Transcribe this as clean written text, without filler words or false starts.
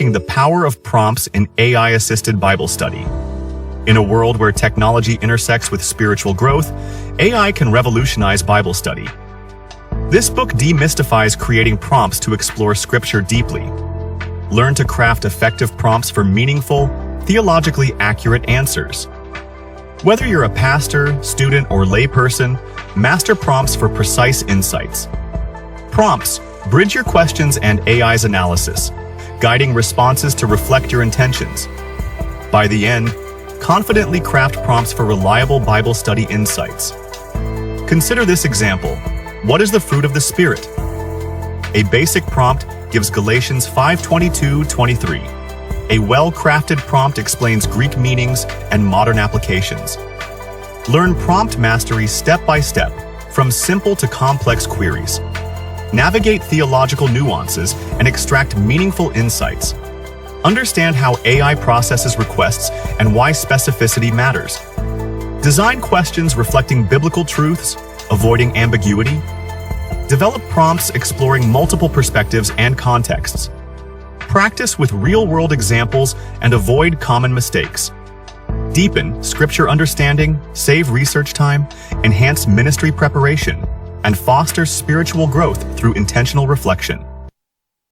unlocking the power of prompts in AI-assisted Bible study. In a world where technology intersects with spiritual growth, AI can revolutionize Bible study. This book demystifies creating prompts to explore Scripture deeply. Learn to craft effective prompts for meaningful, theologically accurate answers. Whether you're a pastor, student, or layperson, master prompts for precise insights. Prompts bridge your questions and AI's analysis, guiding responses to reflect your intentions. By the end, confidently craft prompts for reliable Bible study insights. Consider this example. What is the fruit of the Spirit? A basic prompt gives Galatians 5:22-23. A well-crafted prompt explains Greek meanings and modern applications. Learn prompt mastery step by step, from simple to complex queries. Navigate theological nuances and extract meaningful insights. Understand how AI processes requests and why specificity matters. Design questions reflecting biblical truths, avoiding ambiguity. Develop prompts exploring multiple perspectives and contexts. Practice with real-world examples and avoid common mistakes. Deepen Scripture understanding, save research time, enhance ministry preparation, and foster spiritual growth through intentional reflection.